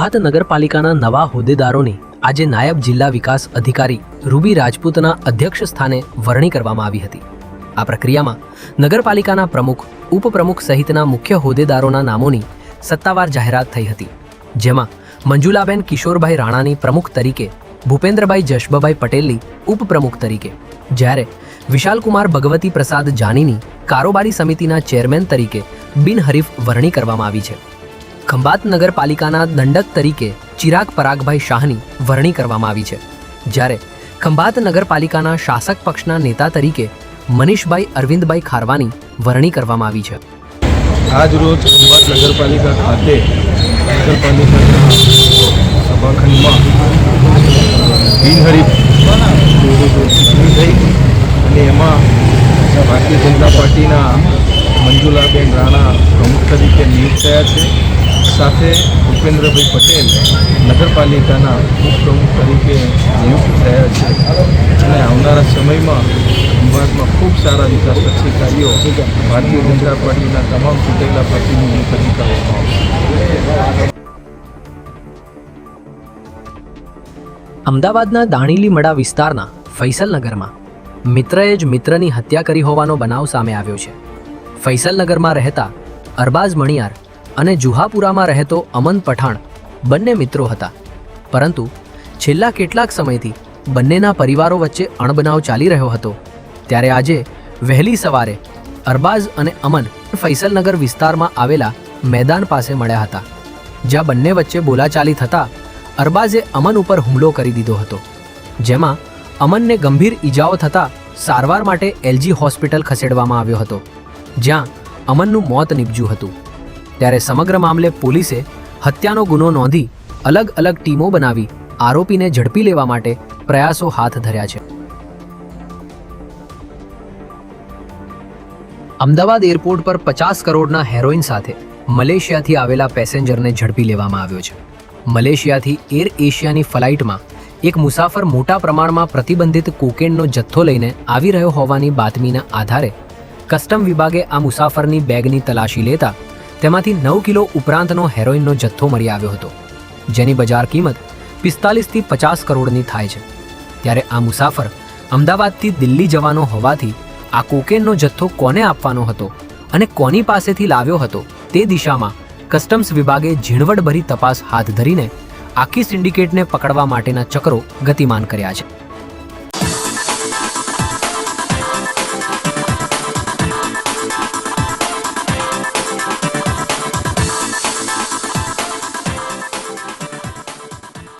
ખંભાત નગરપાલિકાના નવા હોદ્દેદારોની આજે નાયબ જિલ્લા વિકાસ અધિકારી રૂબી રાજપૂતના અધ્યક્ષ સ્થાને વરણી કરવામાં આવી હતી। આ પ્રક્રિયામાં નગરપાલિકાના પ્રમુખ, ઉપપ્રમુખ સહિતના મુખ્ય હોદ્દેદારોના નામોની સત્તાવાર જાહેરાત થઈ હતી, જેમાં મંજુલાબેન કિશોરભાઈ રાણાની પ્રમુખ તરીકે, ભૂપેન્દ્રભાઈ જશબભાઈ પટેલની ઉપપ્રમુખ તરીકે, જ્યારે વિશાલકુમાર ભગવતી પ્રસાદ જાનીની કારોબારી સમિતિના ચેરમેન તરીકે બિનહરીફ વરણી કરવામાં આવી છે। ખંભાત નગરપાલિકાના દંડક તરીકે ચિરાગ પરાગભાઈ શાહની વરણી કરવામાં આવી છે, જ્યારે ખંભાત નગરપાલિકાના શાસક પક્ષના નેતા તરીકે મનીષભાઈ અરવિંદભાઈ ખારવાની વરણી કરવામાં આવી છે। આજ રોજ ખંભાત નગરપાલિકા ખાતે નગરપાલિકાના સભાખંડમાં બિનહરીફ ચૂંટણી થઈ અને એમાં ભારતીય જનતા પાર્ટીના મંજુલાબેન રાણા પ્રમુખ તરીકે નિયુક્ત થયા છે। સાથે ભૂપેન્દ્રભાઈ પટેલ નગરપાલિકાના ઉપપ્રમુખ તરીકે નિયુક્ત થયા છે અને આવનારા સમયમાં ખંભાતમાં ખૂબ સારા વિકાસલક્ષી કાર્યો ભારતીય જનતા પાર્ટીના તમામ ચૂંટાયેલા પ્રતિનિધિઓ કરી કરવામાં આવશે। અમદાવાદના દાણીલીમડા વિસ્તારના ફૈસલનગરમાં મિત્રએ જ મિત્રની હત્યા કરી હોવાનો બનાવ સામે આવ્યો છે। ફૈસલનગરમાં રહેતા અરબાઝ મણિયાર અને જુહાપુરામાં રહેતો અમન પઠાણ બંને મિત્રો હતા, પરંતુ છેલ્લા કેટલાક સમયથી બંનેના પરિવારો વચ્ચે અણબનાવ ચાલી રહ્યો હતો। ત્યારે આજે વહેલી સવારે અરબાઝ અને અમન ફૈસલનગર વિસ્તારમાં આવેલા મેદાન પાસે મળ્યા હતા, જ્યાં બંને વચ્ચે બોલાચાલી થતાં અરબાઝે અમન ઉપર હુમલો કરી દીધો હતો, જેમાં અમનને ગંભીર ઈજાઓ થતાં સારવાર માટે એલજી હોસ્પિટલ ખસેડવામાં આવ્યો હતો, જ્યાં અમનનું મોત નીપજ્યું હતું। ત્યારે સમગ્ર મામલે પોલીસે હત્યાનો ગુનો નોંધી અલગ અલગ ટીમો બનાવી આરોપીને ઝડપી લેવા માટે પ્રયાસો હાથ ધર્યા છે। અમદાવાદ એરપોર્ટ પર 50 કરોડના હેરોઇન સાથે મલેશિયાથી આવેલા પેસેન્જરને ઝડપી લેવામાં આવ્યો છે। મલેશિયાથી એર એશિયાની ફ્લાઇટમાં એક મુસાફર મોટા પ્રમાણમાં પ્રતિબંધિત કોકેનનો જથ્થો લઈને આવી રહ્યો હોવાની બાતમીના આધારે કસ્ટમ વિભાગે આ મુસાફરની બેગની તલાશી લેતા તેમાંથી 9 કિલો ઉપરાંતનો હેરોઇનનો જથ્થો મળી આવ્યો હતો, જેની બજાર કિંમત 45 થી 50 કરોડની થાય છે। ત્યારે આ મુસાફર અમદાવાદથી દિલ્હી જવાનો હોવાથી આ કોકેનનો જથ્થો કોને આપવાનો હતો અને કોની પાસેથી લાવ્યો હતો તે દિશામાં કસ્ટમ્સ વિભાગે ઝીણવટભરી તપાસ હાથ ધરીને આખી સિન્ડિકેટને પકડવા માટેના ચક્રો ગતિમાન કર્યા છે।